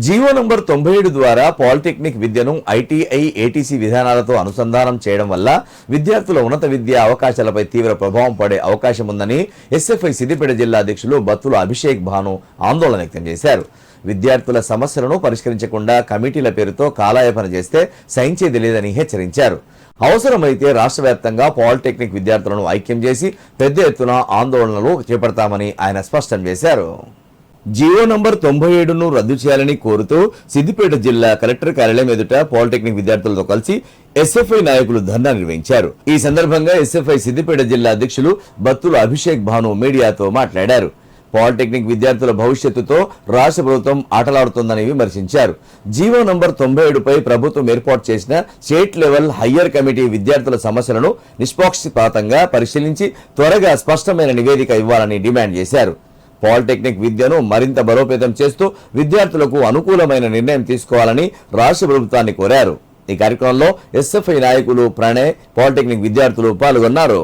GO number 97 ద్వారా polytechnic విద్యను ITI ATC విధానాలతో అనుసంధానం చేయడం వల్ల విద్యార్థుల ఉన్నత విద్యా అవకాశాలపై తీవ్ర ప్రభావం పడే అవకాశం ఉందని ఎస్ఎఫ్ఐ సిద్దిపేట జిల్లా అధ్యక్షులు బత్తుల అభిషేక్ భాను ఆందోళన వ్యక్తం చేశారు. విద్యార్థుల సమస్యలను పరిష్కరించకుండా కమిటీల పేరుతో కాలయాపన చేస్తే సహించేది లేదని హెచ్చరించారు. అవసరమైతే రాష్ట్ర వ్యాప్తంగా పాలిటెక్నిక్ విద్యార్థులను ఐక్యం చేసి పెద్ద ఎత్తున ఆందోళనలు చేపడతామని ఆయన స్పష్టం చేశారు. జీవో నంబర్ 97ను రద్దు చేయాలని కోరుతూ సిద్దిపేట జిల్లా కలెక్టర్ కార్యాలయం ఎదుట పాలిటెక్నిక్ విద్యార్థులతో కలిసి ఎస్ఎఫ్ఐ నాయకులు ధర్నా నిర్వహించారు. ఈ సందర్భంగా ఎస్ఎఫ్ఐ సిద్దిపేట జిల్లా అధ్యక్షులు బత్తుల అభిషేక్ భాను మీడియాతో మాట్లాడారు. పాలిటెక్నిక్ విద్యార్థుల భవిష్యత్తుతో రాష్ట్ర ప్రభుత్వం ఆటలాడుతోందని విమర్శించారు. జీవో నంబర్ 97పై ప్రభుత్వం ఏర్పాటు చేసిన స్టేట్ లెవెల్ హయ్యర్ కమిటీ విద్యార్థుల సమస్యలను నిష్పక్షపాతంగా పరిశీలించి త్వరగా స్పష్టమైన నివేదిక ఇవ్వాలని డిమాండ్ చేశారు. పాలిటెక్నిక్ విద్యను మరింత బలోపేతం చేస్తూ విద్యార్థులకు అనుకూలమైన నిర్ణయం తీసుకోవాలని రాష్ట్ర ప్రభుత్వాన్ని కోరారు. ఈ కార్యక్రమంలో ఎస్ఎఫ్ఐ నాయకులు ప్రణయ్, పాలిటెక్నిక్ విద్యార్థులు పాల్గొన్నారు.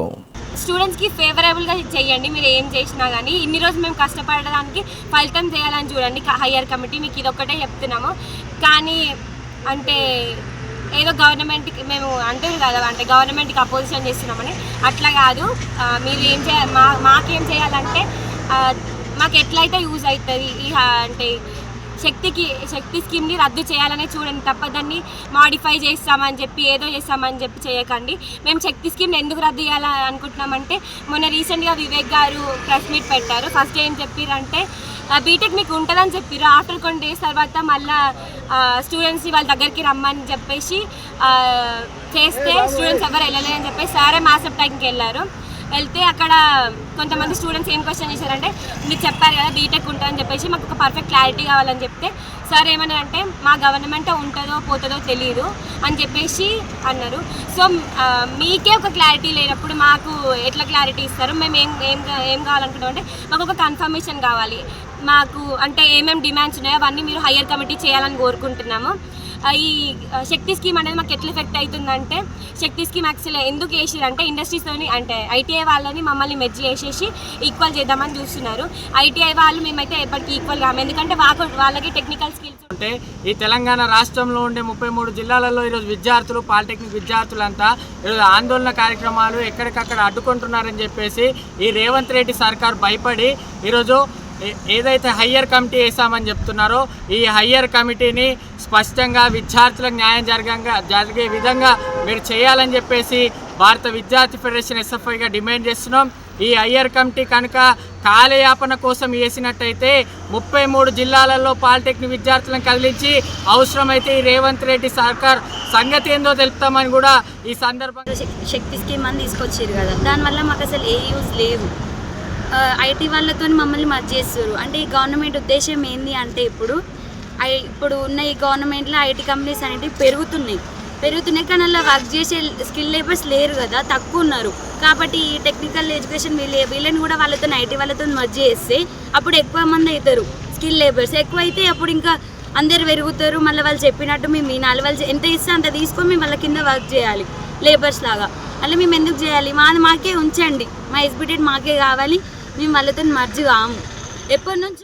స్టూడెంట్స్ కి ఫేవరబుల్ గా చేయండి. మీరు ఏం చేసినా కానీ ఇన్ని రోజులు మేము కష్టపడడానికి ఫలితం చేయాలని చూడండి. హయ్యర్ కమిటీ మీకు ఇది ఒక్కటే చెప్తున్నాము. కానీ అంటే ఏదో గవర్నమెంట్కి మేము అంటుంది కదా, అంటే గవర్నమెంట్కి అపోజిషన్ చేస్తున్నామని అట్లా కాదు. మీరు ఏం చేయాలి, మాకేం చేయాలంటే మాకు ఎట్లయితే యూజ్ అవుతుంది అంటే శక్తి స్కీమ్ని రద్దు చేయాలనే చూడండి తప్ప దాన్ని మాడిఫై చేస్తామని చెప్పి ఏదో చేస్తామని చెప్పి చేయకండి. మేము శక్తి స్కీమ్ని ఎందుకు రద్దు చేయాలని అనుకుంటున్నామంటే మొన్న రీసెంట్గా వివేక్ గారు ప్రెస్ మీట్ పెట్టారు. ఫస్ట్ ఏం చెప్పారంటే బీటెక్ మీకు ఉంటుందని చెప్పారు. ఆఫ్టర్ కొన్ని డేస్ తర్వాత మళ్ళీ స్టూడెంట్స్ని వాళ్ళ దగ్గరికి రమ్మని చెప్పేసి చేస్తే స్టూడెంట్స్ ఎవరు వెళ్ళలేదని చెప్పేసి సారే మాసప్ టైంకి వెళ్తే అక్కడ కొంతమంది స్టూడెంట్స్ ఏం క్వశ్చన్ చేశారంటే మీకు చెప్పారు కదా బీటెక్ ఉంటుందని చెప్పేసి మాకు ఒక పర్ఫెక్ట్ క్లారిటీ కావాలని చెప్తే సార్ ఏమన్నారంటే మా గవర్నమెంట్ ఉంటుందో పోతుందో తెలియదు అని చెప్పేసి అన్నారు. సో మీకే ఒక క్లారిటీ లేనప్పుడు మాకు ఎట్లా క్లారిటీ ఇస్తారు? మేము ఏం కావాలనుకుంటాం అంటే మాకు ఒక కన్ఫర్మేషన్ కావాలి. మాకు అంటే ఏమేమి డిమాండ్స్ ఉన్నాయో అవన్నీ మీరు హయ్యర్ కమిటీ చేయాలని కోరుకుంటున్నాము. ఈ శక్తి స్కీమ్ అనేది మాకు ఎట్లా ఎఫెక్ట్ అవుతుందంటే శక్తి స్కీమ్ యాక్చువల్లీ ఎందుకు వేసిరంటే ఇండస్ట్రీస్తోని అంటే ఐటీఐ వాళ్ళని మమ్మల్ని మెర్జ్ చేసేసి ఈక్వల్ చేద్దామని చూస్తున్నారు. ఐటీఐ వాళ్ళు మేమైతే ఎప్పటికీ ఈక్వల్ కాము, ఎందుకంటే వాళ్ళకి టెక్నికల్ స్కిల్స్ అంటే ఈ తెలంగాణ రాష్ట్రంలో ఉండే 33 జిల్లాలలో ఈరోజు విద్యార్థులు పాలిటెక్నిక్ విద్యార్థులంతా ఈరోజు ఆందోళన కార్యక్రమాలు ఎక్కడికక్కడ అడ్డుకుంటున్నారని చెప్పేసి ఈ రేవంత్ రెడ్డి సర్కార్ భయపడి ఈరోజు ఏదైతే హయ్యర్ కమిటీ వేసామని చెప్తున్నారో ఈ హయ్యర్ కమిటీని స్పష్టంగా విద్యార్థులకు న్యాయం జరిగే విధంగా మీరు చేయాలని చెప్పేసి భారత విద్యార్థి ఫెడరేషన్ ఎస్ఎఫ్ఐగా డిమాండ్ చేస్తున్నాం. ఈ హయ్యర్ కమిటీ కనుక కాలయాపన కోసం వేసినట్టయితే 33 జిల్లాలలో పాలిటెక్నిక్ విద్యార్థులను కదిలించి అవసరమైతే ఈ రేవంత్ రెడ్డి సర్కార్ సంగతి ఏందో తెలుపుతామని కూడా ఈ సందర్భంగా శక్తి స్కీమ్ అని తీసుకొచ్చారు కదా, దానివల్ల మాకు అసలు ఏ యూజ్ లేదు. ఐటీ వాళ్ళతో మమ్మల్ని మర్జ్ చేస్తారు. అంటే ఈ గవర్నమెంట్ ఉద్దేశం ఏంటి అంటే ఇప్పుడు ఉన్న ఈ గవర్నమెంట్లో ఐటీ కంపెనీస్ అనేవి పెరుగుతున్నాయి కానీ అలా వర్క్ చేసే స్కిల్ లేబర్స్ లేరు కదా, తక్కువ ఉన్నారు. కాబట్టి ఈ టెక్నికల్ ఎడ్యుకేషన్ వీళ్ళని కూడా వాళ్ళతో ఐటీ వాళ్ళతో మర్జ్ చేస్తే అప్పుడు ఎక్కువ మంది అవుతారు. స్కిల్ లేబర్స్ ఎక్కువ అయితే అప్పుడు ఇంకా అందరు పెరుగుతారు. మళ్ళీ వాళ్ళు చెప్పినట్టు మేము వినాలి. వాళ్ళు ఎంత ఇస్తే అంత తీసుకొని మేము వాళ్ళ కింద వర్క్ చేయాలి లేబర్స్ లాగా. అలా మేము ఎందుకు చేయాలి? మాకే ఉంచండి, మా ఎస్బిటెడ్ మాకే కావాలి. మేము వాళ్ళతో మర్జ్ కాము ఎప్పటి నుంచి.